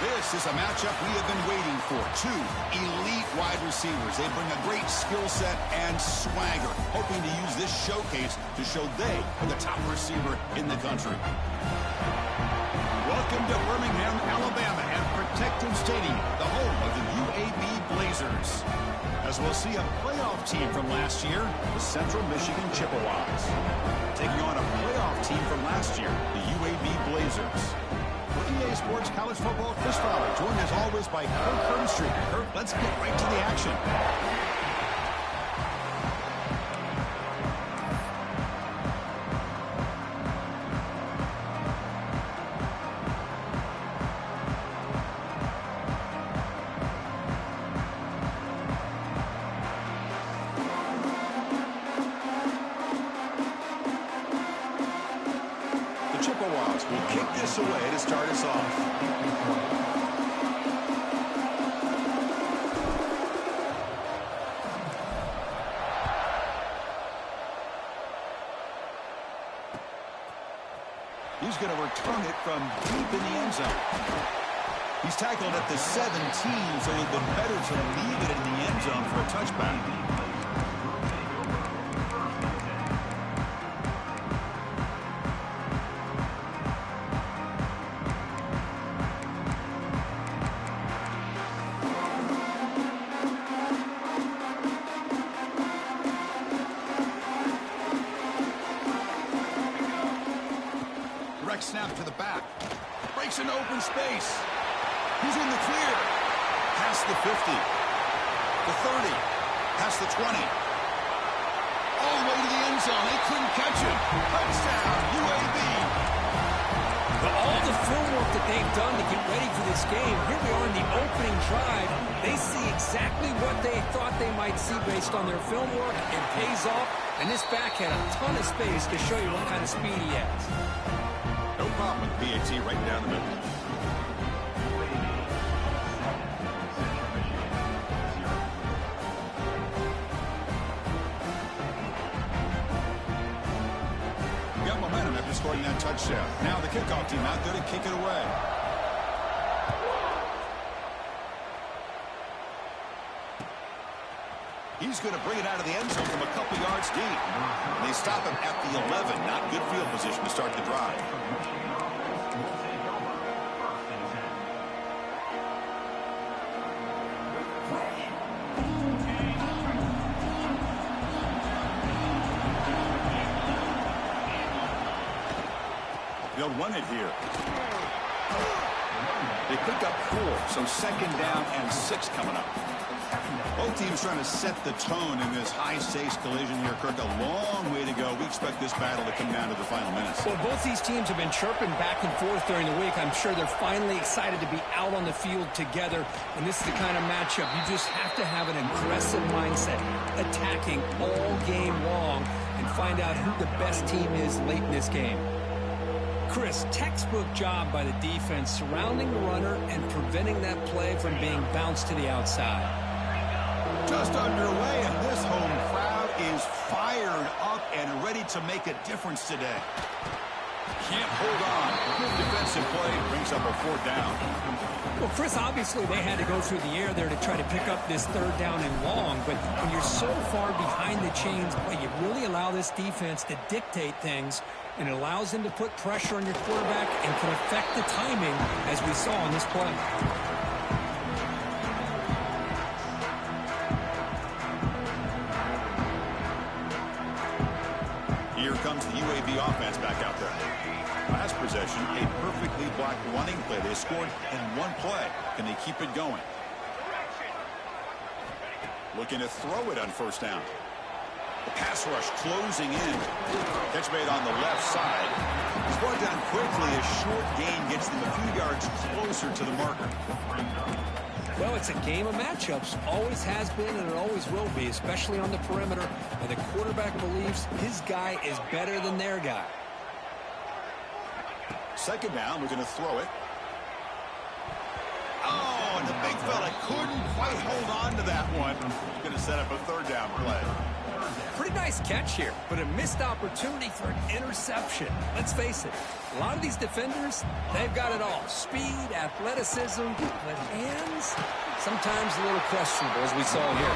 This is a matchup we have been waiting for. Two elite wide receivers. They bring a great skill set and swagger, hoping to use this showcase to show they are the top receiver in the country. Welcome to Birmingham, Alabama, and Protective Stadium, the home of the UAB Blazers. As we'll see a playoff team from last year, the Central Michigan Chippewas, taking on a playoff team from last year, the UAB Blazers. For EA Sports College Football, Chris Fowler, joined as always by Kirk Herbstreit. Kirk, let's get right to the action. Chippewas will kick this away to start us off. He's going to return it from deep in the end zone. He's tackled at the 17, so it would have been better to leave it in the end zone for a touchback. Snap to the back. Breaks an open space. He's in the clear. Past the 50. The 30. Past the 20. All the way to the end zone. They couldn't catch him. Touchdown, UAB. But all the film work that they've done to get ready for this game, here we are in the opening drive. They see exactly what they thought they might see based on their film work. It pays off, and this back had a ton of space to show you what kind of speed he has. No problem with PAT right down the middle. Got momentum after scoring that touchdown. Now the kickoff team out there to kick it away. He's going to bring it out of the end zone from a couple yards deep. And they stop him at the 11. Not good field position to start the drive. They'll run it here. They pick up 4, so second down and 6 coming up. Both teams trying to set the tone in this high-stakes collision here, Kirk. A long way to go. We expect this battle to come down to the final minutes. Well, both these teams have been chirping back and forth during the week. I'm sure they're finally excited to be out on the field together. And this is the kind of matchup you just have to have an aggressive mindset, attacking all game long, and find out who the best team is late in this game. Chris, textbook job by the defense surrounding the runner and preventing that play from being bounced to the outside. Just underway, and this home crowd is fired up and ready to make a difference today. Can't hold on. Good defensive play brings up a 4th down. Well, Chris, obviously they had to go through the air there to try to pick up this 3rd down and long, but when you're so far behind the chains, you really allow this defense to dictate things, and it allows them to put pressure on your quarterback and can affect the timing, as we saw on this play. Here comes the UAB offense back out there. Last possession, a perfectly blocked running play. They scored in one play. Can they keep it going? Looking to throw it on 1st down. The pass rush closing in. Catch made on the left side. He's brought down quickly. A short gain gets them a few yards closer to the marker. Well, it's a game of matchups. Always has been and it always will be, especially on the perimeter. And the quarterback believes his guy is better than their guy. Second down, we're going to throw it. Oh, and the big fella couldn't quite hold on to that one. Going to set up a 3rd down play. Pretty nice catch here, but a missed opportunity for an interception. Let's face it, a lot of these defenders, they've got it all. Speed, athleticism, but hands, sometimes a little questionable, as we saw here.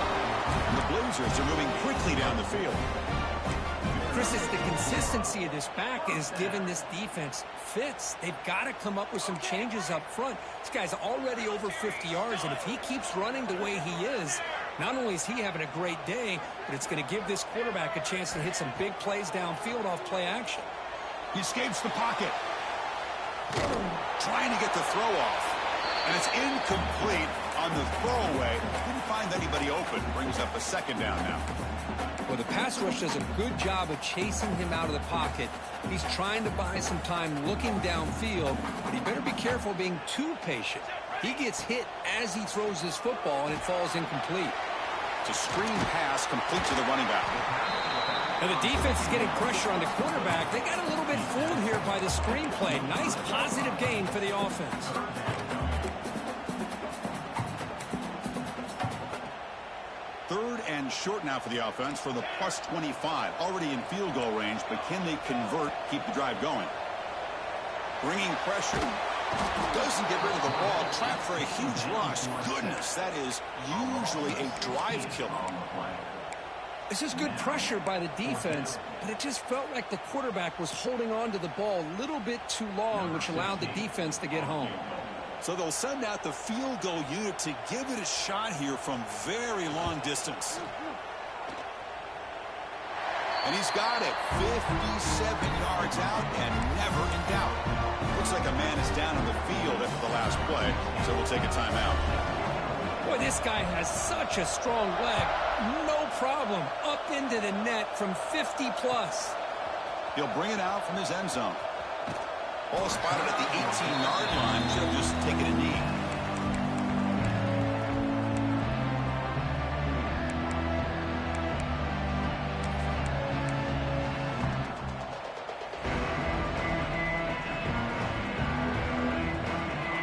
And the Blazers are moving quickly down the field. Chris, it's the consistency of this back is giving this defense fits. They've got to come up with some changes up front. This guy's already over 50 yards, and if he keeps running the way he is, not only is he having a great day, but it's going to give this quarterback a chance to hit some big plays downfield off play action. He escapes the pocket. Trying to get the throw off. And it's incomplete on the throwaway. Didn't find anybody open. Brings up a second down now. Well, the pass rush does a good job of chasing him out of the pocket. He's trying to buy some time looking downfield, but he better be careful being too patient. He gets hit as he throws his football, and it falls incomplete. It's a screen pass complete to the running back. Now the defense is getting pressure on the quarterback. They got a little bit fooled here by the screen play. Nice positive gain for the offense. Third and short now for the offense for the plus 25. Already in field goal range, but can they convert, keep the drive going? Bringing pressure. Doesn't get rid of the ball. Trapped for a huge loss. Goodness, that is usually a drive killer. This is good pressure by the defense, but it just felt like the quarterback was holding on to the ball a little bit too long, which allowed the defense to get home. So they'll send out the field goal unit to give it a shot here from very long distance. And he's got it. 57 yards out and never in doubt. Looks like a man is down on the field after the last play, so we'll take a timeout. Boy, this guy has such a strong leg. No problem. Up into the net from 50 plus. He'll bring it out from his end zone. Ball spotted at the 18-yard line. Should have just taken a knee.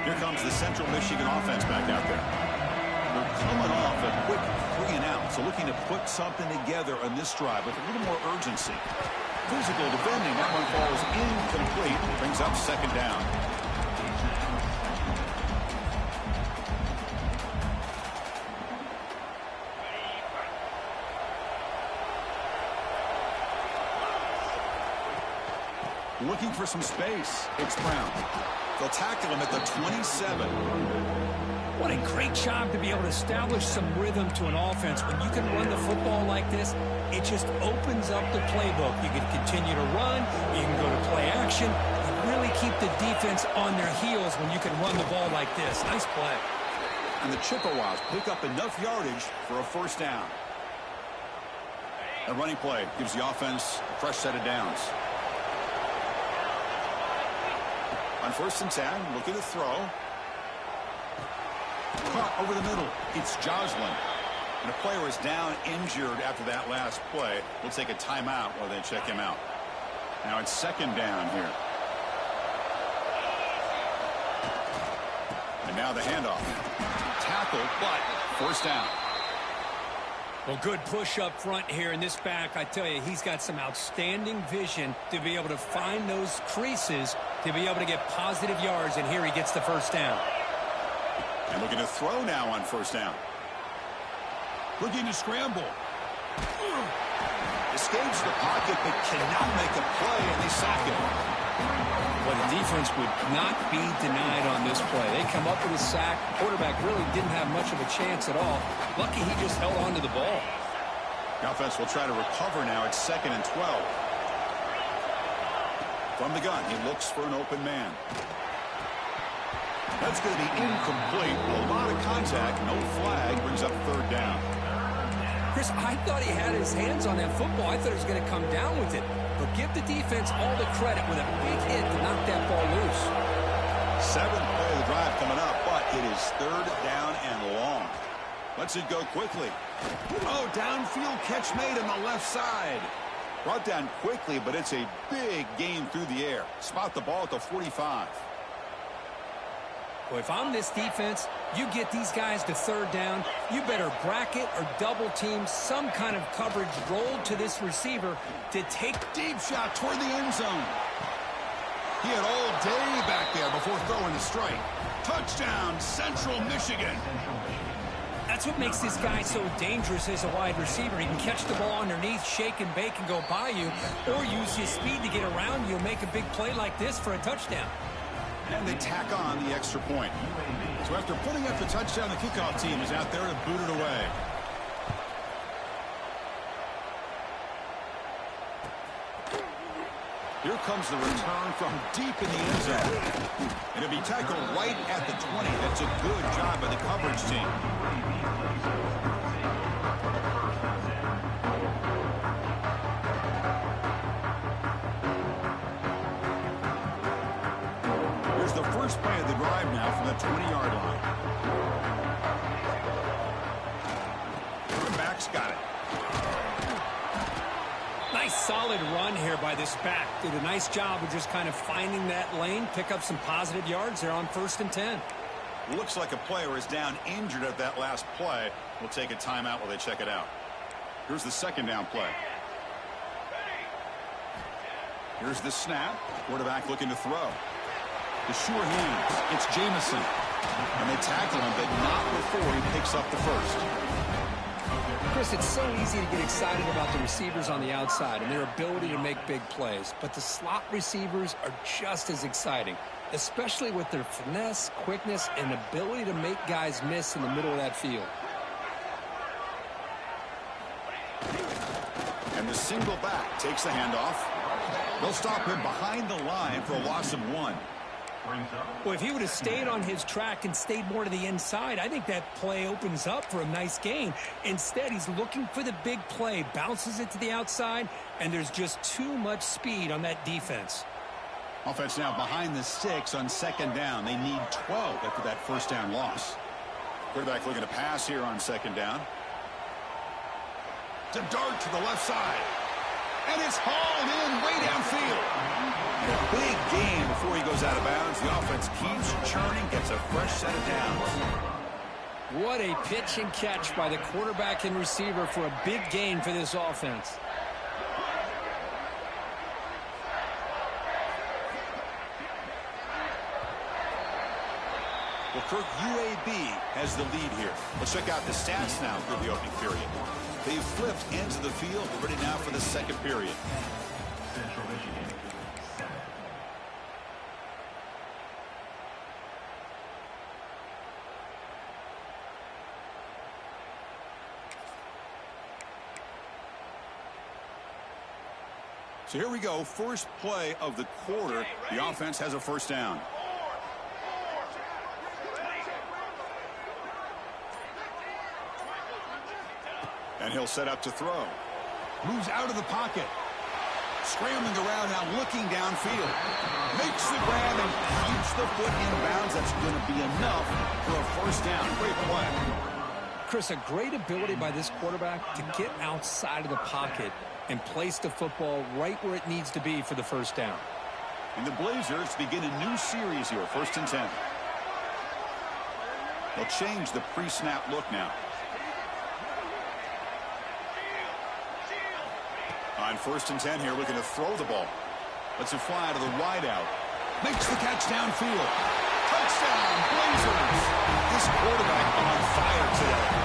Here comes the Central Michigan offense back out there. They're coming off a quick 3-and-out, so looking to put something together on this drive with a little more urgency. Physical defending. That one falls incomplete. Brings up second down. Looking for some space. It's Brown. They'll tackle him at the 27. What a great job to be able to establish some rhythm to an offense. When you can run the football like this, it just opens up the playbook. You can continue to run. You can go to play action. You really keep the defense on their heels when you can run the ball like this. Nice play. And the Chippewas pick up enough yardage for a first down. A running play gives the offense a fresh set of downs. On 1st and 10, looking to throw. Caught over the middle. It's Joslin. And a player is down injured after that last play. We'll take a timeout while they check him out. Now it's second down here. And now the handoff. Tackle, but first down. Well, good push up front here in this back. I tell you, he's got some outstanding vision to be able to find those creases, to be able to get positive yards, and here he gets the first down. And looking to throw now on first down. Looking to scramble. Escapes the pocket, but cannot make a play, and they sack him. Well, the defense would not be denied on this play. They come up with a sack. Quarterback really didn't have much of a chance at all. Lucky he just held on to the ball. The offense will try to recover now at 2nd and 12. From the gun, he looks for an open man. That's going to be incomplete. A lot of contact, no flag, brings up third down. Chris, I thought he had his hands on that football. I thought he was going to come down with it. But give the defense all the credit with a big hit to knock that ball loose. 7th play of the drive coming up, but it is third down and long. Lets it go quickly. Oh, downfield catch made on the left side. Brought down quickly, but it's a big gain through the air. Spot the ball at the 45. Well, if I'm this defense, you get these guys to third down, you better bracket or double team some kind of coverage rolled to this receiver to take. Deep shot toward the end zone. He had all day back there before throwing the strike. Touchdown, Central Michigan. That's what makes this guy so dangerous as a wide receiver. He can catch the ball underneath, shake and bake, and go by you, or use his speed to get around you and make a big play like this for a touchdown. And they tack on the extra point. So after putting up the touchdown, the kickoff team is out there to boot it away. Here comes the return from deep in the end zone. And it'll be tackled right at the 20. That's a good job by the coverage team. Here's the first play of the drive now from the 20-yard line. Quarterback's got it. Nice solid run here by this back. Did a nice job of just kind of finding that lane, pick up some positive yards there on 1st and 10. Looks like a player is down injured at that last play. We'll take a timeout while they check it out. Here's the second down play. Here's the snap. Quarterback looking to throw. The sure hands. It's Jamison. And they tackle him, but not before he picks up the first. Chris, it's so easy to get excited about the receivers on the outside and their ability to make big plays, but the slot receivers are just as exciting, especially with their finesse, quickness, and ability to make guys miss in the middle of that field. And the single back takes the handoff. They'll stop him behind the line for a loss of 1. Well, if he would have stayed on his track and stayed more to the inside, I think that play opens up for a nice gain. Instead, he's looking for the big play, bounces it to the outside, and there's just too much speed on that defense. Offense now behind the 6 on 2nd down. They need 12 after that first down loss. Quarterback looking to pass here on 2nd down. To dart to the left side. And it's hauled in way downfield. A big gain before he goes out of bounds. The offense keeps churning, gets a fresh set of downs. What a pitch and catch by the quarterback and receiver for a big gain for this offense. Well, Kirk, UAB has the lead here. Let's check out the stats now for the opening period. They've flipped ends of the field, ready now for the second period. Central Michigan. So here we go. First play of the quarter. The offense has a first down. And he'll set up to throw. Moves out of the pocket. Scrambling around now, looking downfield. Makes the grab and keeps the foot in bounds. That's going to be enough for a first down. Great play. Chris, a great ability by this quarterback to get outside of the pocket and place the football right where it needs to be for the first down. And the Blazers begin a new series here, 1st and 10. They'll change the pre-snap look now. On 1st and 10 here, looking to throw the ball. Lets it fly out of the wide out. Makes the catch downfield. Touchdown, Blazers. This quarterback on fire today.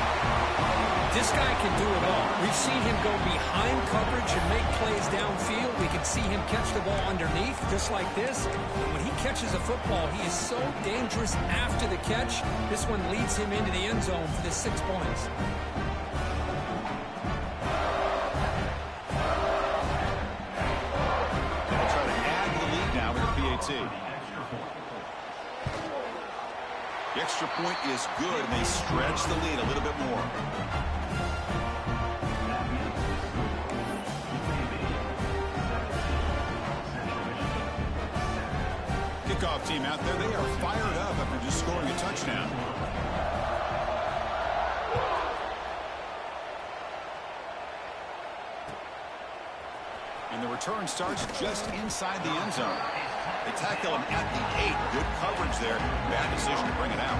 This guy can do it all. We've seen him go behind coverage and make plays downfield. We can see him catch the ball underneath, just like this. And when he catches a football, he is so dangerous after the catch. This one leads him into the end zone for the 6 points. The extra point is good, and they stretch the lead a little bit more. Kickoff team out there, they are fired up after just scoring a touchdown. And the return return starts just inside the end zone. They tackle him at the 8. Good coverage there. Bad decision to bring it out.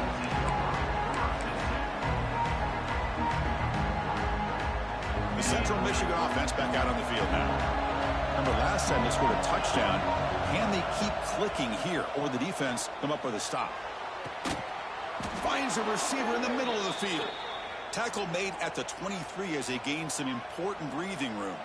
The Central Michigan offense back out on the field now. Remember, last time they scored a touchdown. Can they keep clicking here, or the defense come up with a stop? Finds a receiver in the middle of the field. Tackle made at the 23 as they gain some important breathing room.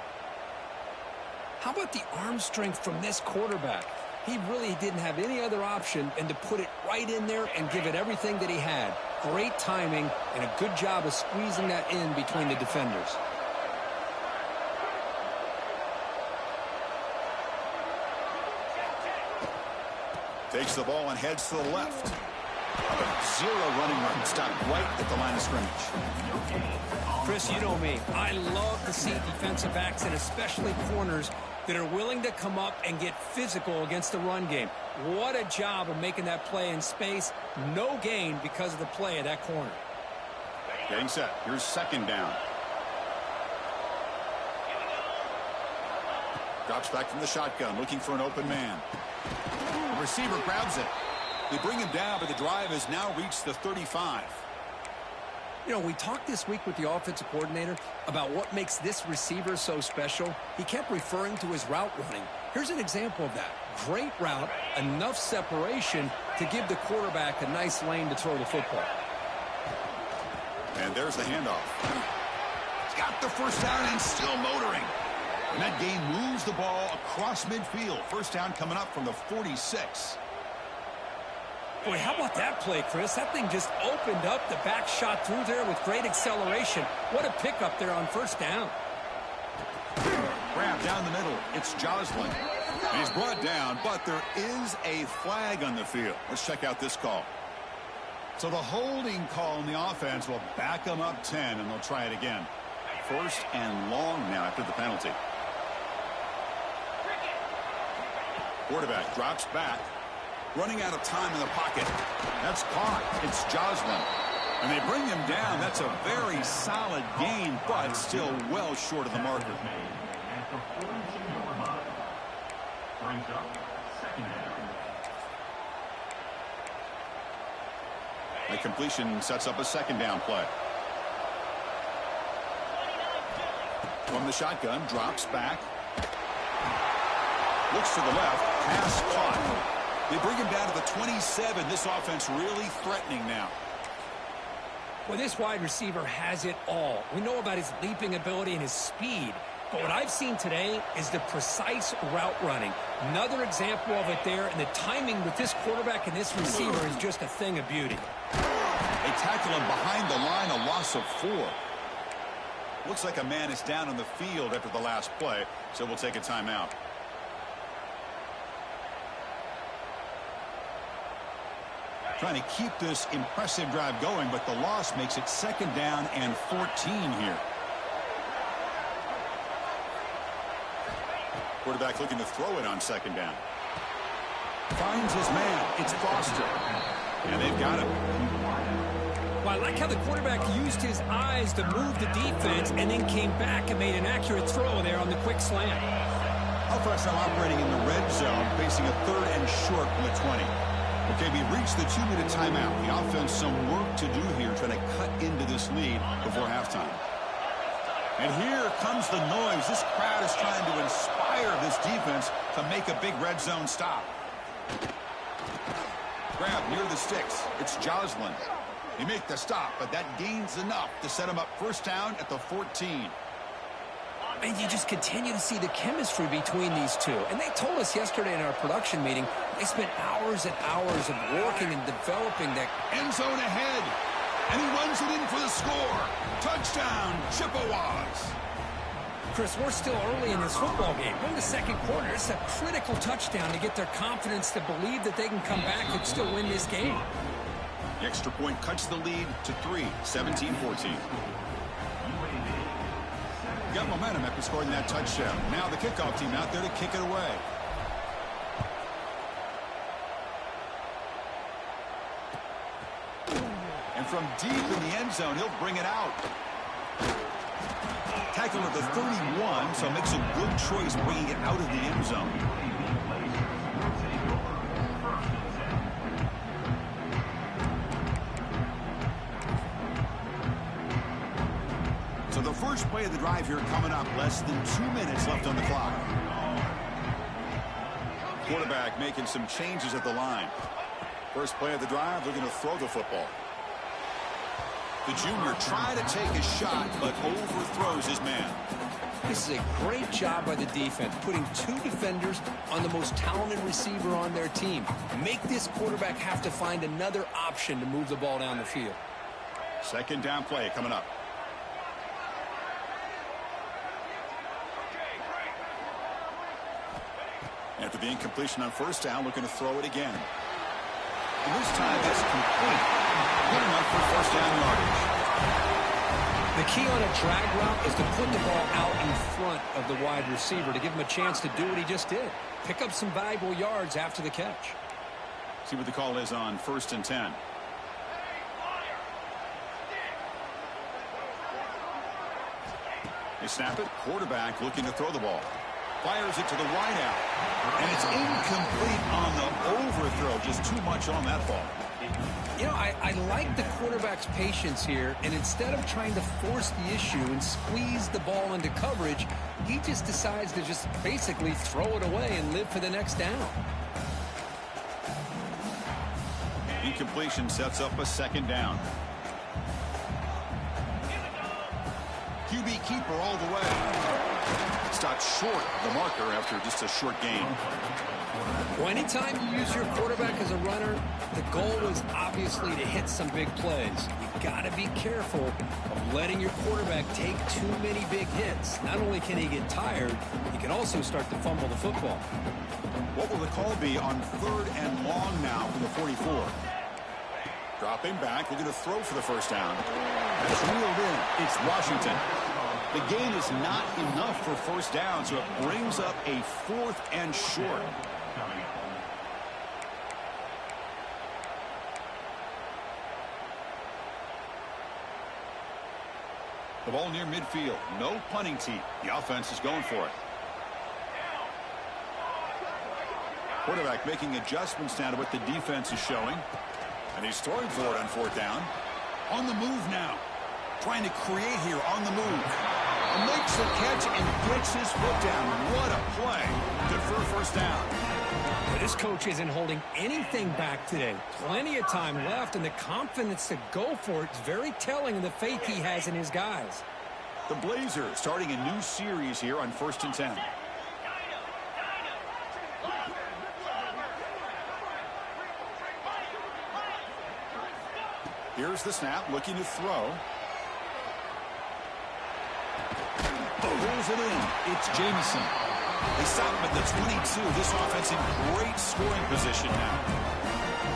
How about the arm strength from this quarterback? He really didn't have any other option than to put it right in there and give it everything that he had. Great timing and a good job of squeezing that in between the defenders. Takes the ball and heads to the left. Zero running room. Stopped right at the line of scrimmage. Chris, you know me. I love to see defensive backs and especially corners that are willing to come up and get physical against the run game. What a job of making that play in space. No gain because of the play of that corner. Getting set. Here's second down. Drops back from the shotgun, looking for an open man. The receiver grabs it. They bring him down, but the drive has now reached the 35. You know, we talked this week with the offensive coordinator about what makes this receiver so special. He kept referring to his route running. Here's an example of that. Great route, enough separation to give the quarterback a nice lane to throw the football. And there's the handoff. He's got the first down and still motoring. And that gain moves the ball across midfield. First down coming up from the 46. Boy, how about that play, Chris? That thing just opened up. The back shot through there with great acceleration. What a pickup there on first down. Grab down the middle. It's Joslin. And he's brought down, but there is a flag on the field. Let's check out this call. So the holding call on the offense will back them up 10, and they'll try it again. First and long now after the penalty. Quarterback drops back. Running out of time in the pocket. That's caught. It's Joslin. And they bring him down. That's a very solid gain, but still well short of the marker. Brings up second down. The completion sets up a second down play. From the shotgun, drops back. Looks to the left. Pass caught. They bring him down to the 27. This offense really threatening now. Well, this wide receiver has it all. We know about his leaping ability and his speed. But what I've seen today is the precise route running. Another example of it there, and the timing with this quarterback and this receiver is just a thing of beauty. They tackle him behind the line, a loss of 4. Looks like a man is down on the field after the last play, so we'll take a timeout. Trying to keep this impressive drive going, but the loss makes it second down and 14 here. Quarterback looking to throw it on second down. Finds his man. It's Foster. And they've got him. Well, I like how the quarterback used his eyes to move the defense and then came back and made an accurate throw there on the quick slant. Offense now operating in the red zone, facing a third and short from the 20. Okay, we reached the 2-minute timeout. The offense some work to do here, trying to cut into this lead before halftime. And here comes the noise. This crowd is trying to inspire this defense to make a big red zone stop. Grab near the sticks. It's Joslin. They make the stop, but that gains enough to set him up first down at the 14. And you just continue to see the chemistry between these two. And they told us yesterday in our production meeting, they spent hours and hours of working and developing that. End zone ahead. And he runs it in for the score. Touchdown, Chippewas. Chris, we're still early in this football game. We're in the second quarter. It's a critical touchdown to get their confidence to believe that they can come back and still win this game. The extra point cuts the lead to 3, 17-14. Got momentum after scoring that touchdown. Now the kickoff team out there to kick it away. And from deep in the end zone, he'll bring it out. Tackle at the 31, so makes a good choice bringing it out of the end zone. So the first play of the drive here coming up. Less than 2 minutes left on the clock. Quarterback making some changes at the line. First play of the drive, they're going to throw the football. The junior tried to take a shot, but overthrows his man. This is a great job by the defense, putting 2 defenders on the most talented receiver on their team. Make this quarterback have to find another option to move the ball down the field. Second down play coming up. After the incompletion on first down, looking to throw it again. And this time that's complete. Good enough for first down yardage. The key on a drag route is to put the ball out in front of the wide receiver to give him a chance to do what he just did. Pick up some valuable yards after the catch. See what the call is on 1st and 10. They snap it. Quarterback looking to throw the ball. Fires it to the wide out. And it's incomplete on the overthrow. Just too much on that ball. You know, I like the quarterback's patience here, and instead of trying to force the issue and squeeze the ball into coverage, he just decides to just basically throw it away and live for the next down. Incompletion sets up a second down. QB keeper all the way. Stopped short the marker after just a short gain. Well, anytime you use your quarterback as a runner, the goal is obviously to hit some big plays. You got to be careful of letting your quarterback take too many big hits. Not only can he get tired, he can also start to fumble the football. What will the call be on 3rd and long now from the 44? Dropping back, looking to throw for the first down. That's reeled in. It's Washington. The gain is not enough for first down, so it brings up a 4th and short. The ball near midfield. No punting tee. The offense is going for it. Quarterback making adjustments now to what the defense is showing. And he's throwing for it on 4th down. On the move now. Trying to create here on the move. Makes the catch and gets his foot down. What a play. Good for a first down. But this coach isn't holding anything back today. Plenty of time left, and the confidence to go for it is very telling of the faith he has in his guys. The Blazers starting a new series here on 1st and 10. Here's the snap, looking to throw. Pulls it in. It's Jamison. They stop him at the 22. This offense in great scoring position now.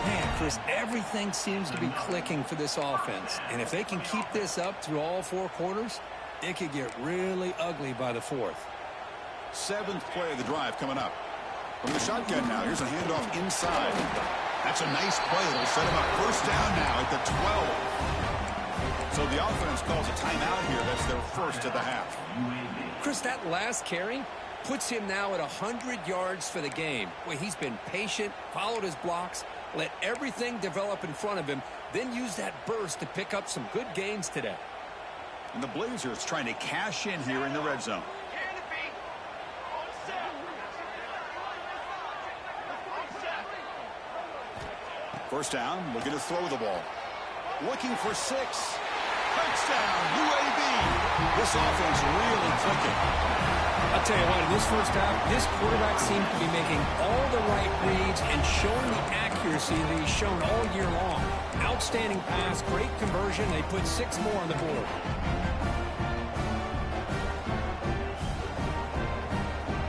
Man, Chris, everything seems to be clicking for this offense. And if they can keep this up through all 4 quarters, it could get really ugly by the 4th. 7th play of the drive coming up. From the shotgun now, here's a handoff inside. That's a nice play. It'll set him up first down now at the 12. So the offense calls a timeout here. That's their first of the half. Chris, that last carry puts him now at 100 yards for the game. Well, he's been patient, followed his blocks, let everything develop in front of him, then use that burst to pick up some good gains today. And the Blazers trying to cash in here in the red zone. First down, looking to throw the ball. Looking for 6. Touchdown, UAB. This offense really clicking. I'll tell you what, in this first half, this quarterback seemed to be making all the right reads and showing the accuracy that he's shown all year long. Outstanding pass, great conversion. They put 6 more on the board.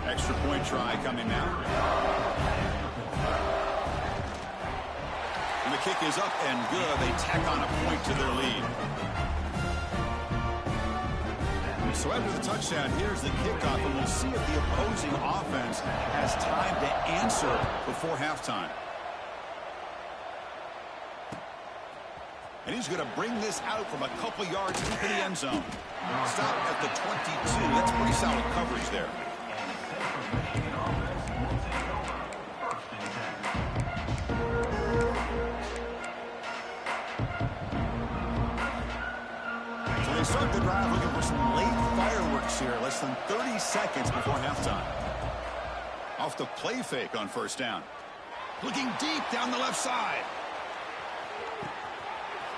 Extra point try coming now. And the kick is up and good. They tack on a point to their lead. So after the touchdown, here's the kickoff, and we'll see if the opposing offense has time to answer before halftime. And he's going to bring this out from a couple yards deep in the end zone. Stop at the 22. That's pretty solid coverage there. So they start the drive looking for some late fireworks here. Less than 30 seconds before halftime. Off the play fake on first down. Looking deep down the left side.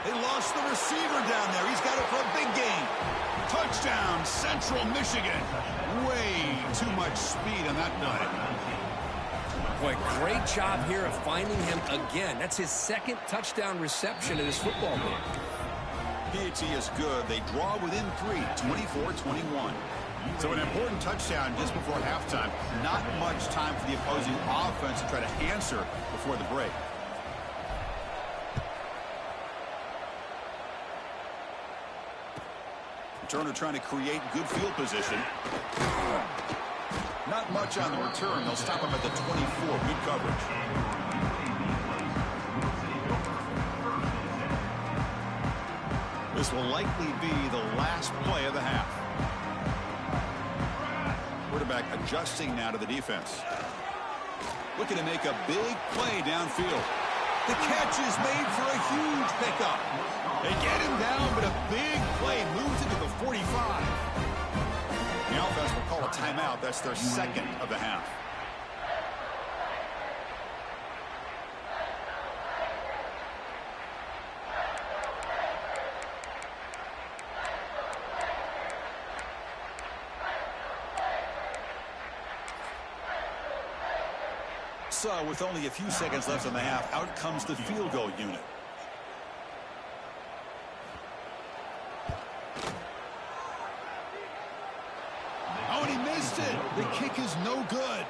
They lost the receiver down there. He's got it for a big gain. Touchdown, Central Michigan. Way too much speed on that play. Boy, great job here of finding him again. That's his second touchdown reception in this football game. PAT is good. They draw within 3, 24-21. So an important touchdown just before halftime. Not much time for the opposing offense to try to answer before the break. Turner trying to create good field position. Not much on the return. They'll stop him at the 24. Good coverage. This will likely be the last play of the half. Quarterback adjusting now to the defense. Looking to make a big play downfield. The catch is made for a huge pickup. They get him down, but a big play moves into the 45. The offense will call a timeout. That's their second of the half. So with only a few seconds left in the half, out comes the field goal unit. Oh, and he missed it. The kick is no good.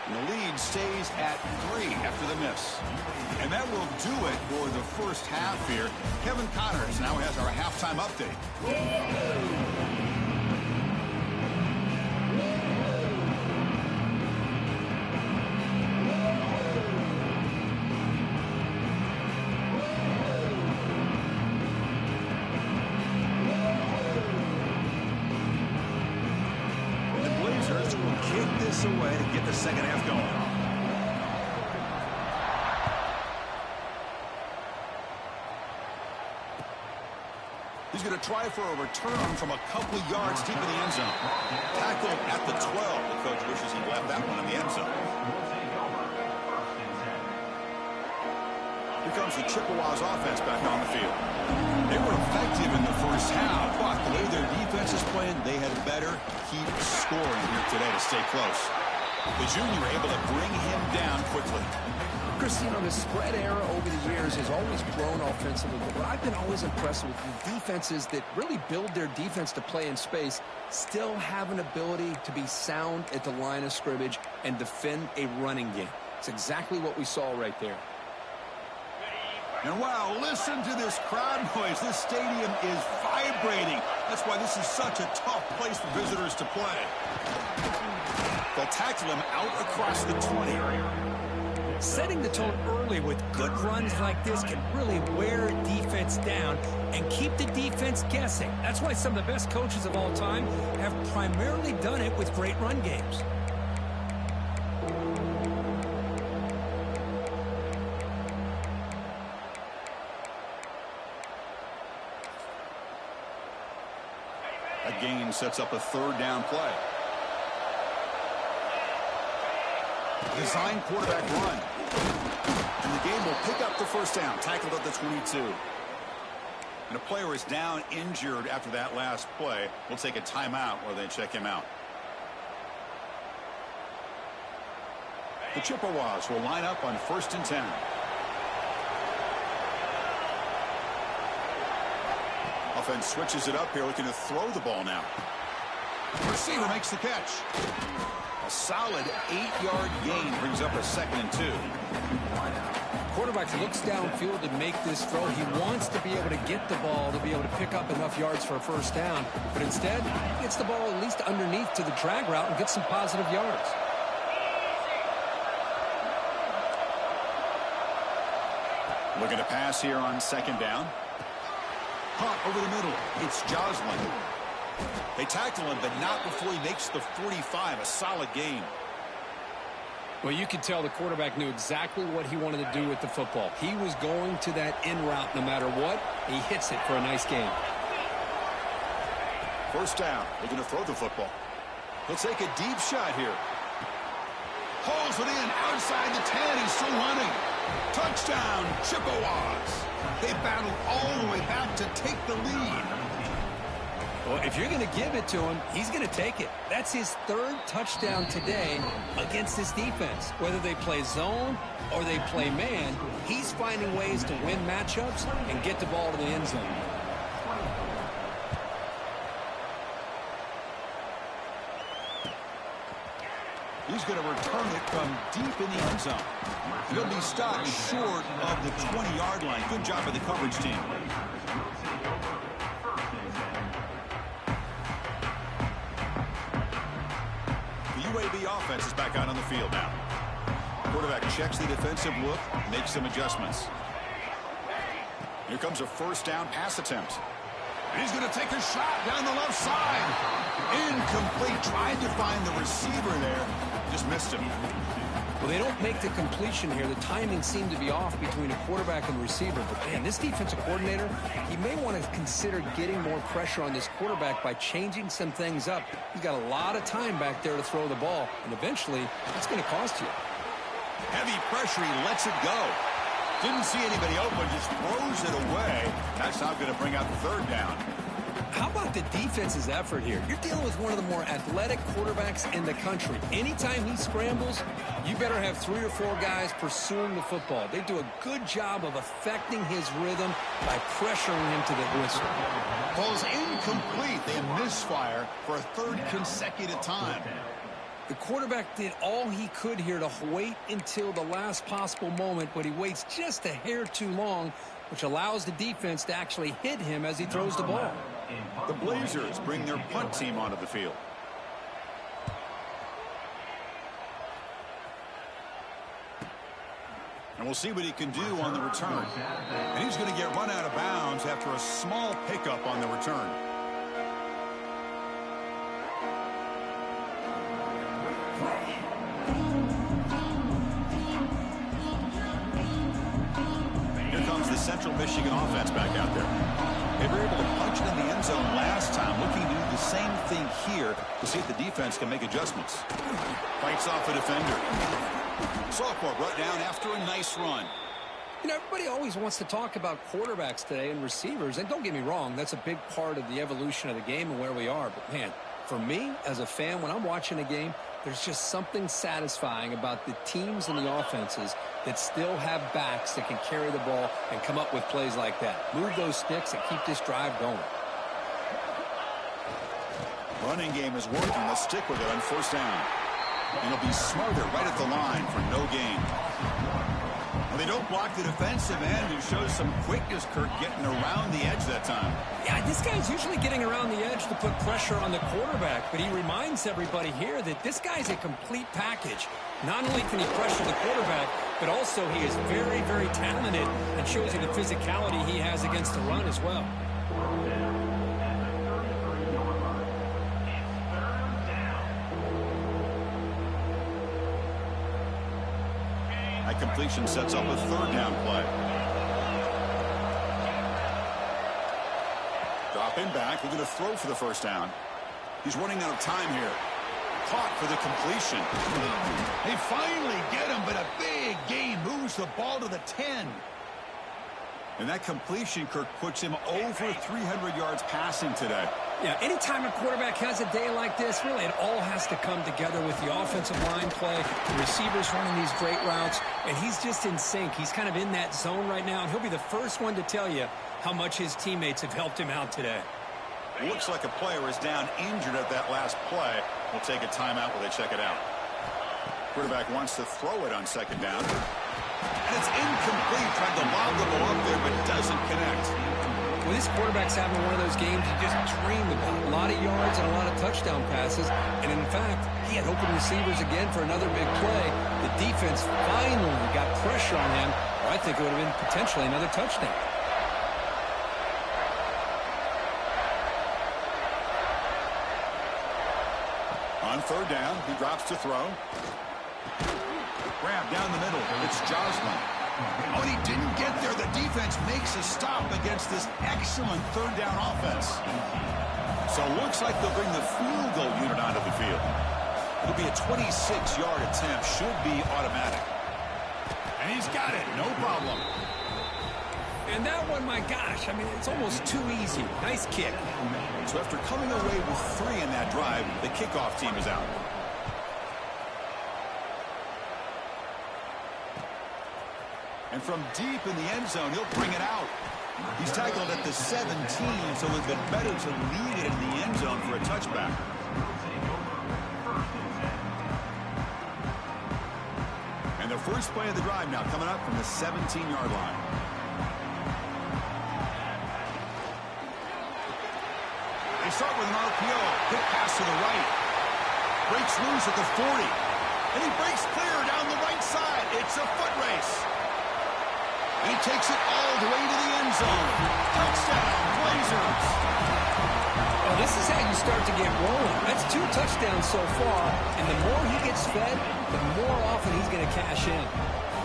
And the lead stays at 3 after the miss. And that will do it for the first half here. Kevin Connors now has our halftime update. Away to get the second half going. He's going to try for a return from a couple yards deep in the end zone. Tackled at the 12. The coach wishes he left that one in the end zone. Here comes the Chippewas offense back on the field. They were effective in the first half, but the way their defense is playing, they had better keep scoring here today to stay close. The junior able to bring him down quickly. Chris, you know, the spread era over the years has always grown offensively, but I've been always impressed with the defenses that really build their defense to play in space, still have an ability to be sound at the line of scrimmage and defend a running game. It's exactly what we saw right there. And wow, listen to this crowd noise. This stadium is vibrating. That's why this is such a tough place for visitors to play. They'll tackle him out across the 20. Setting the tone early with good runs like this can really wear a defense down and keep the defense guessing. That's why some of the best coaches of all time have primarily done it with great run games. A gain sets up a third down play. Design quarterback run. And the game will pick up the first down. Tackled at the 22. And a player is down injured after that last play. We'll take a timeout while they check him out. The Chippewas will line up on 1st and 10. Offense switches it up here, looking to throw the ball now. Receiver makes the catch. A solid 8-yard gain brings up a 2nd and 2. Quarterback looks downfield to make this throw. He wants to be able to get the ball to be able to pick up enough yards for a first down. But instead, he gets the ball at least underneath to the drag route and gets some positive yards. Looking to pass here on 2nd down. caught over the middle. It's Joslin. They tackle him, but not before he makes the 45. A solid gain. Well, you could tell the quarterback knew exactly what he wanted to do with the football. He was going to that in route no matter what. He hits it for a nice gain. First down. They're going to throw the football. He'll take a deep shot here. Hauls it in outside the 10. He's still running. Touchdown, Chippewas. They battled all the way back to take the lead. Well, if you're going to give it to him, he's going to take it. That's his third touchdown today against this defense. Whether they play zone or they play man, he's finding ways to win matchups and get the ball to the end zone. He's going to return it from deep in the end zone. He'll be stopped short of the 20-yard line. Good job by the coverage team. The UAB offense is back out on the field now. Quarterback checks the defensive look, makes some adjustments. Here comes a first down pass attempt. He's going to take a shot down the left side. Incomplete. Tried to find the receiver there. Just missed him. Well, they don't make the completion here. The timing seemed to be off between a quarterback and receiver. But, man, this defensive coordinator, he may want to consider getting more pressure on this quarterback by changing some things up. He's got a lot of time back there to throw the ball. And eventually, that's going to cost you. Heavy pressure. He lets it go. Didn't see anybody open, just throws it away. That's not going to bring out the third down. How about the defense's effort here? You're dealing with one of the more athletic quarterbacks in the country. Anytime he scrambles, you better have 3 or 4 guys pursuing the football. They do a good job of affecting his rhythm by pressuring him to the whistle. Ball's incomplete. They misfire for a third consecutive time. The quarterback did all he could here to wait until the last possible moment, but he waits just a hair too long, which allows the defense to actually hit him as he throws the ball. The Blazers bring their punt team onto the field. And we'll see what he can do on the return. And he's going to get run out of bounds after a small pickup on the return. Here comes the Central Michigan offense back out there. They were able to punch it in the end zone last time, looking to do the same thing here to see if the defense can make adjustments. Fights off a defender. Sophomore brought down after a nice run. You know, everybody always wants to talk about quarterbacks today and receivers, and don't get me wrong, that's a big part of the evolution of the game and where we are. But, man, for me, as a fan, when I'm watching a game, there's just something satisfying about the teams and the offenses that still have backs that can carry the ball and come up with plays like that. Move those sticks and keep this drive going. Running game is working. Let's stick with it on first down. And he'll be smarter right at the line for no gain. Well, they don't block the defensive end, who shows some quickness, Kirk, getting around the edge that time. Yeah, this guy's usually getting around the edge to put pressure on the quarterback, but he reminds everybody here that this guy's a complete package. Not only can he pressure the quarterback, but also he is very, very talented and shows you the physicality he has against the run as well. That completion sets up a third down play. Dropping back. They're going to throw for the first down. He's running out of time here. Caught for the completion. They finally get him, but a big gain moves the ball to the 10. And that completion, Kirk, puts him over 300 yards passing today. Yeah, anytime a quarterback has a day like this, really it all has to come together with the offensive line play, the receivers running these great routes, and he's just in sync. He's kind of in that zone right now, and he'll be the first one to tell you how much his teammates have helped him out today. Looks like a player is down injured at that last play. We'll take a timeout while they check it out. Quarterback wants to throw it on second down. And it's incomplete. Tried to lob the ball up there, but doesn't connect. Well, this quarterback's having one of those games you just dream about. A lot of yards and a lot of touchdown passes. And, in fact, he had open receivers again for another big play. The defense finally got pressure on him, or I think it would have been potentially another touchdown. third down. He drops to throw. Grab down the middle. It's Joslin. Oh, and he didn't get there. The defense makes a stop against this excellent third down offense. So it looks like they'll bring the field goal unit onto the field. It'll be a 26-yard attempt. Should be automatic. And he's got it. No problem. And that one, my gosh, I mean, it's almost too easy. Nice kick. So after coming away with 3 in that drive, the kickoff team is out. And from deep in the end zone, he'll bring it out. He's tackled at the 17, so it's been better to leave it in the end zone for a touchback. And the first play of the drive now coming up from the 17-yard line. They start with an RPO. Quick pass to the right. Breaks loose at the 40. And he breaks clear down the right side. It's a foot race. And he takes it all the way to the end zone. Touchdown, Blazers. Well, this is how you start to get rolling. That's 2 touchdowns so far. And the more he gets fed, the more often he's going to cash in.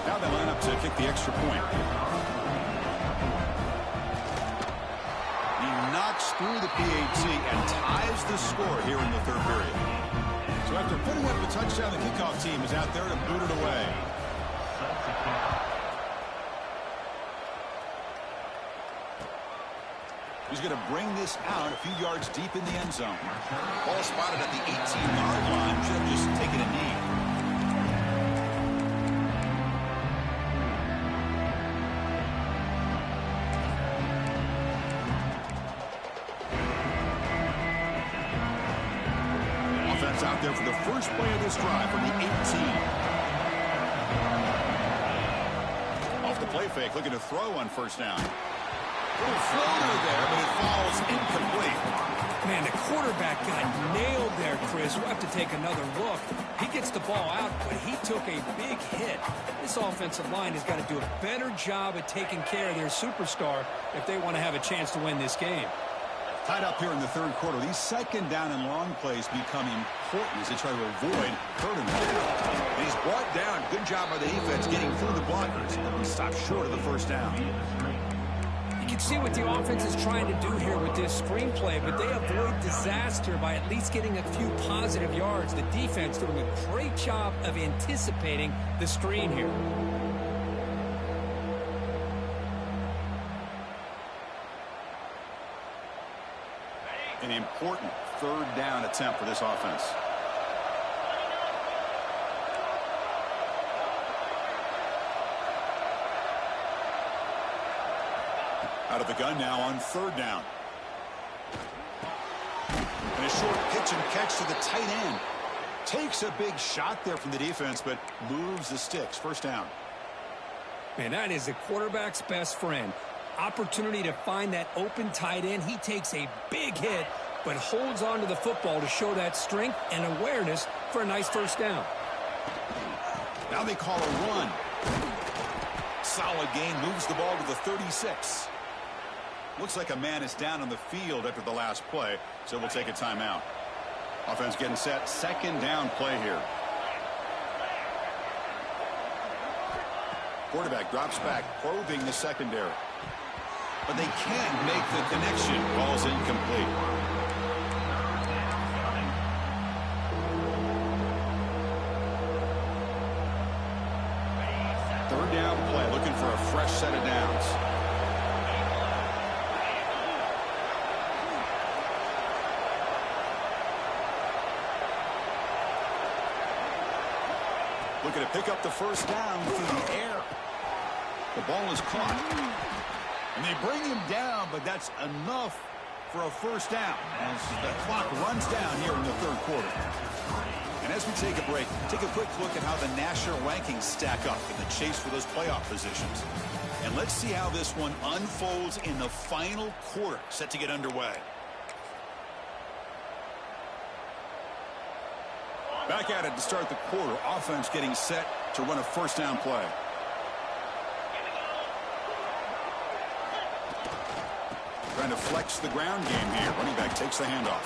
Now they line up to kick the extra point. Knocks through the PAT and ties the score here in the third period. So after putting up a touchdown, the kickoff team is out there to boot it away. He's going to bring this out a few yards deep in the end zone. Ball spotted at the 18-yard line. Should have just taken a knee. Out there for the first play of this drive from the 18. Off the play fake, looking to throw on first down. Little floater there, but it falls incomplete. Man, the quarterback got nailed there, Chris. We'll have to take another look. He gets the ball out, but he took a big hit. This offensive line has got to do a better job at taking care of their superstar if they want to have a chance to win this game. Tied up here in the third quarter. These second down and long plays become important as they try to avoid hurting him. And he's brought down. Good job by the defense getting through the blockers. And he stopped short of the first down. You can see what the offense is trying to do here with this screenplay, but they avoid disaster by at least getting a few positive yards. The defense doing a great job of anticipating the screen here. An important third down attempt for this offense. Out of the gun now on third down. And a short pitch and catch to the tight end. Takes a big shot there from the defense, but moves the sticks. First down. Man, that is the quarterback's best friend. Opportunity to find that open tight end. He takes a big hit, but holds on to the football to show that strength and awareness for a nice first down. Now they call a run. Solid gain, moves the ball to the 36. Looks like a man is down on the field after the last play, so we'll take a timeout. Offense getting set. Second down play here. Quarterback drops back, probing the secondary. But they can't make the connection. Ball's incomplete. Third down play, looking for a fresh set of downs. Looking to pick up the first down through the air. The ball is caught. And they bring him down, but that's enough for a first down as the clock runs down here in the third quarter. And as we take a break, take a quick look at how the national rankings stack up in the chase for those playoff positions. And let's see how this one unfolds in the final quarter, set to get underway. Back at it to start the quarter. Offense getting set to run a first down play. Trying to flex the ground game here. Running back takes the handoff.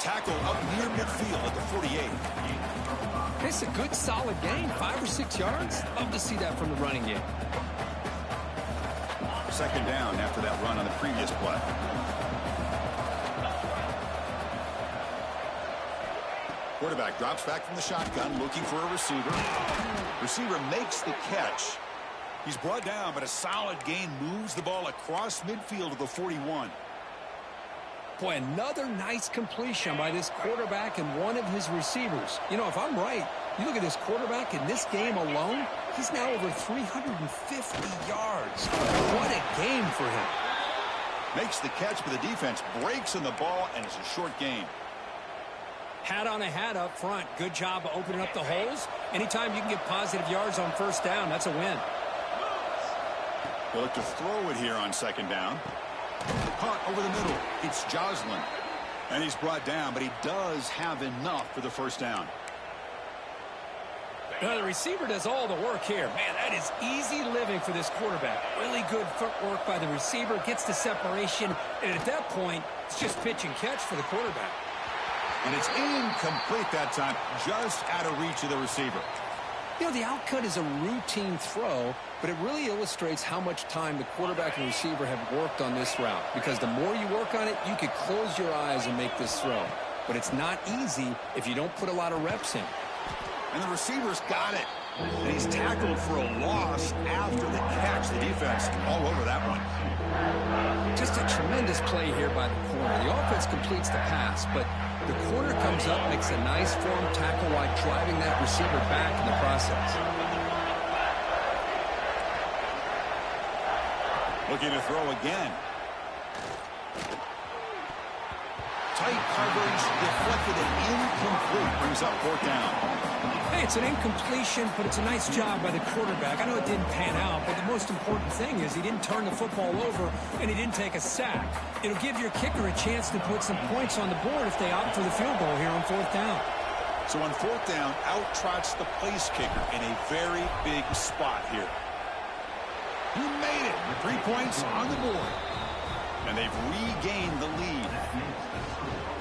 tackle up near midfield at the 48. It's a good, solid gain, 5 or 6 yards. Love to see that from the running game. Second down after that run on the previous play. Quarterback drops back from the shotgun, looking for a receiver. Receiver makes the catch. He's brought down, but a solid gain moves the ball across midfield to the 41. Boy, another nice completion by this quarterback and one of his receivers. You know, if I'm right, you look at this quarterback in this game alone, he's now over 350 yards. What a game for him. Makes the catch, but the defense breaks in the ball, and it's a short gain. Hat on a hat up front. Good job of opening up the holes. Anytime you can get positive yards on first down, that's a win. They'll look to throw it here on second down. Caught over the middle. It's Joslin. And he's brought down, but he does have enough for the first down. Now, the receiver does all the work here. Man, that is easy living for this quarterback. Really good footwork by the receiver. Gets the separation. And at that point, it's just pitch and catch for the quarterback. And it's incomplete that time, just out of reach of the receiver. You know, the outcut is a routine throw, but it really illustrates how much time the quarterback and receiver have worked on this route. Because the more you work on it, you could close your eyes and make this throw. But it's not easy if you don't put a lot of reps in. And the receiver's got it. And he's tackled for a loss after the catch. The defense all over that one. Just a tremendous play here by the corner. The offense completes the pass, but the corner comes up, makes a nice form tackle while driving that receiver back in the process. Looking to throw again. Tight coverage, deflected and incomplete. Brings up fourth down. Hey, it's an incompletion, but it's a nice job by the quarterback. I know it didn't pan out, but the most important thing is he didn't turn the football over and he didn't take a sack. It'll give your kicker a chance to put some points on the board if they opt for the field goal here on fourth down. So on fourth down, out trots the place kicker in a very big spot here. He made it with 3 points on the board. And they've regained the lead.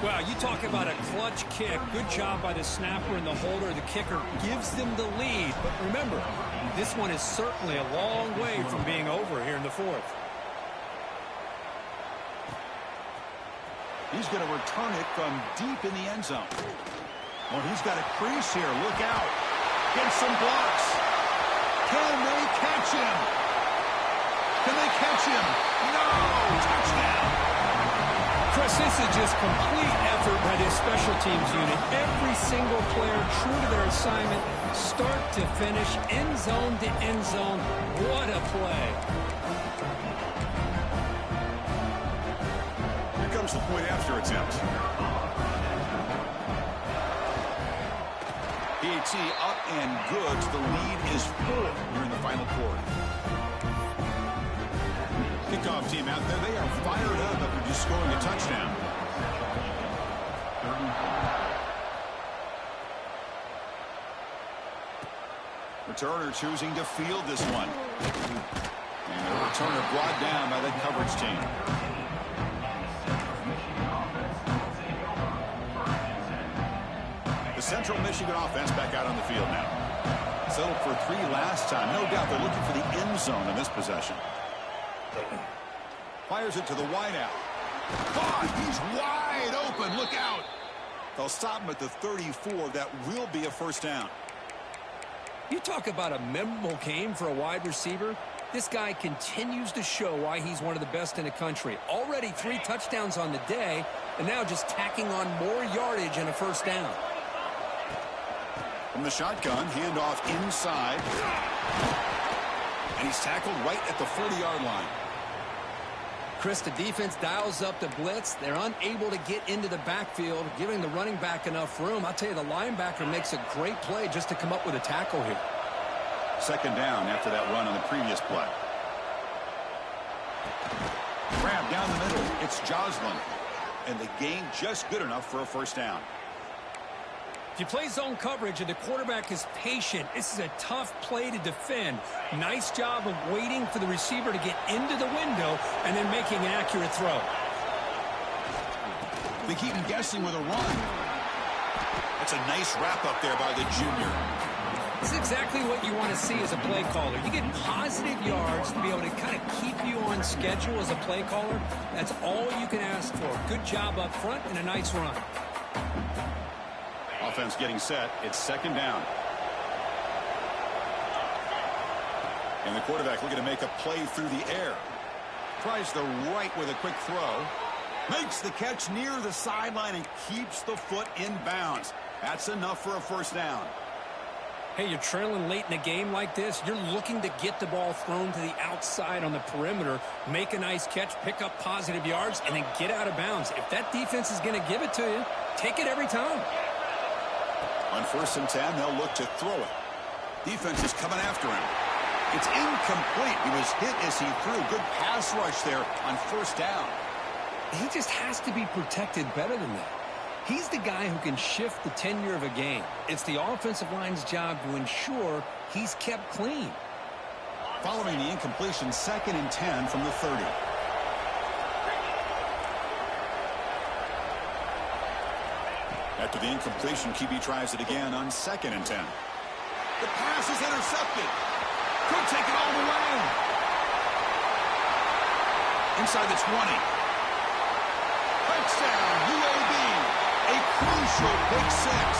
Well, you talk about a clutch kick. Good job by the snapper and the holder. The kicker gives them the lead. But remember, this one is certainly a long way from being over here in the fourth. He's going to return it from deep in the end zone. Well, he's got a crease here. Look out. Gets some blocks. Can they catch him? Can they catch him? No! Touchdown! Chris, this is just complete effort by this special teams unit. Every single player true to their assignment, start to finish, end zone to end zone. What a play. Here comes the point after attempt. PAT up and good. The lead is full here in the final quarter. Kickoff team out there, they are fired up after just scoring a touchdown. Returner choosing to field this one. And the returner brought down by that coverage team. The Central Michigan offense back out on the field now. Settled for 3 last time. No doubt they're looking for the end zone in this possession. Fires it to the wideout. Caught! He's wide open. Look out! They'll stop him at the 34. That will be a first down. You talk about a memorable game for a wide receiver. This guy continues to show why he's one of the best in the country. Already 3 touchdowns on the day, and now just tacking on more yardage and a first down. From the shotgun, handoff inside. And he's tackled right at the 40-yard line. Chris, the defense dials up the blitz. They're unable to get into the backfield, giving the running back enough room. I'll tell you, the linebacker makes a great play just to come up with a tackle here. Second down after that run on the previous play. Grab down the middle. It's Joslin. And the gain just good enough for a first down. If you play zone coverage and the quarterback is patient, this is a tough play to defend. Nice job of waiting for the receiver to get into the window and then making an accurate throw. They keep him guessing with a run. That's a nice wrap-up there by the junior. This is exactly what you want to see as a play caller. You get positive yards to be able to kind of keep you on schedule as a play caller. That's all you can ask for. Good job up front and a nice run. Offense getting set. It's second down. And the quarterback looking to make a play through the air. Tries the right with a quick throw. Makes the catch near the sideline and keeps the foot in bounds. That's enough for a first down. Hey, you're trailing late in a game like this. You're looking to get the ball thrown to the outside on the perimeter, make a nice catch, pick up positive yards, and then get out of bounds. If that defense is going to give it to you, take it every time. On 1st and 10, they'll look to throw it. Defense is coming after him. It's incomplete. He was hit as he threw. Good pass rush there on 1st down. He just has to be protected better than that. He's the guy who can shift the tenure of a game. It's the offensive line's job to ensure he's kept clean. Following the incompletion, 2nd and 10 from the 30. After the incompletion, QB tries it again on 2nd and 10. The pass is intercepted. Could take it all the way. Inside the 20. Touchdown, UAB. A crucial pick six.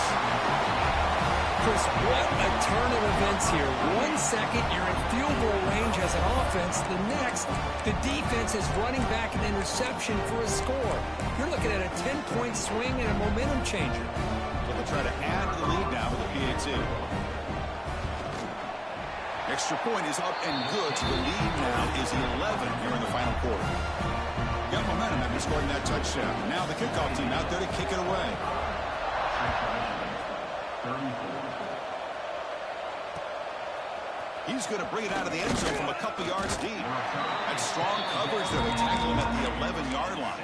Chris, what a turn of events here. 1 second, you're in field goal range as an offense. The next, the defense is running back an interception for a score. You're looking at a 10-point swing and a momentum changer. So they'll try to add to the lead now with the PAT. Extra point is up and good, so the lead now is 11 here in the final quarter. Got momentum after scoring that touchdown. Now the kickoff team out there to kick it away. He's going to bring it out of the end zone from a couple yards deep. That's strong coverage there. They tackle him at the 11-yard line.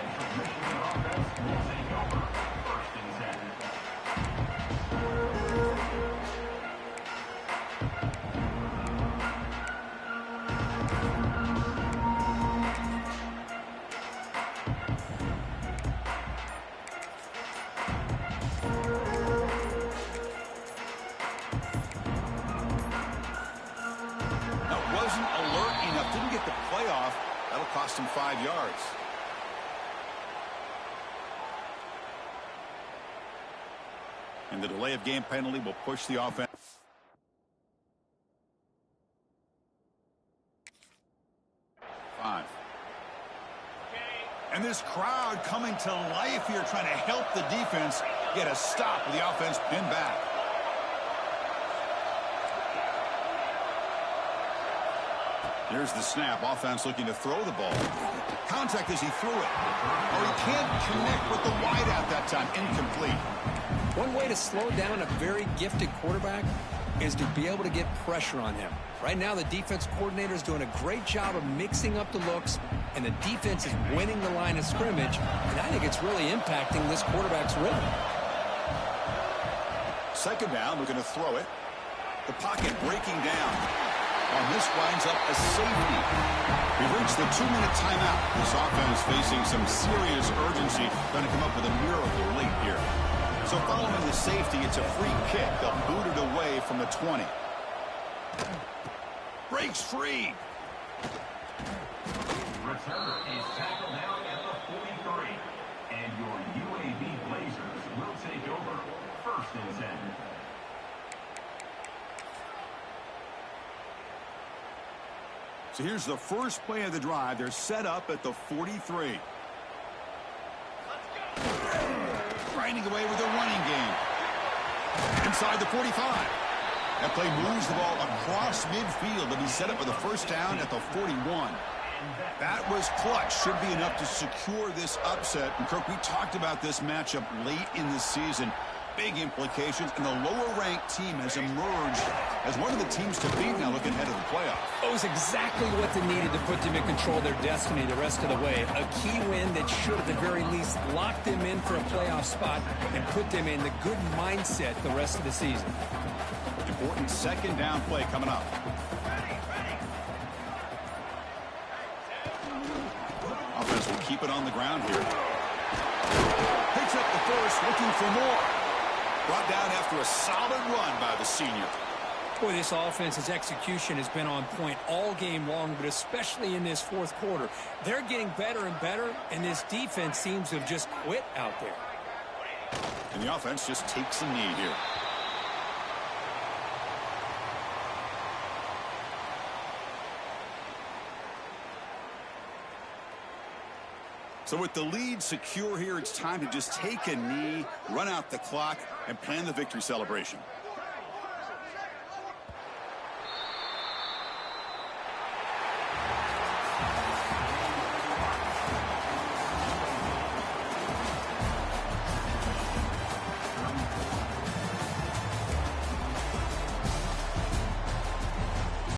That'll cost him 5 yards. And the delay of game penalty will push the offense. Five. And this crowd coming to life here, trying to help the defense get a stop with the offense pinned back. Here's the snap. Offense looking to throw the ball. Contact as he threw it. Oh, he can't connect with the wideout that time. Incomplete. One way to slow down a very gifted quarterback is to be able to get pressure on him. Right now, the defense coordinator is doing a great job of mixing up the looks, and the defense is winning the line of scrimmage, and I think it's really impacting this quarterback's rhythm. Second down, we're going to throw it. The pocket breaking down. And this winds up a safety. We've reached the 2-minute timeout. This offense facing some serious urgency. Going to come up with a miracle late here. So following the safety, it's a free kick. They'll boot it away from the 20. Breaks free. Returner is tackled down at the 43. And your UAB Blazers will take over 1st and 10. So here's the first play of the drive. They're set up at the 43. Grinding away with a running game. Inside the 45. That play moves the ball across midfield to be set up with a first down at the 41. That was clutch. Should be enough to secure this upset. And Kirk, we talked about this matchup late in the season. Big implications, and the lower-ranked team has emerged as one of the teams to beat now looking ahead of the playoff. It was exactly what they needed to put them in control of their destiny the rest of the way. A key win that should, at the very least, lock them in for a playoff spot and put them in the good mindset the rest of the season. Important second down play coming up. Offense will keep it on the ground here. Picks up the first, looking for more. Brought down after a solid run by the senior. Boy, this offense's execution has been on point all game long, but especially in this fourth quarter. They're getting better and better, and this defense seems to have just quit out there. And the offense just takes a knee here. So with the lead secure here, it's time to just take a knee, run out the clock, and plan the victory celebration.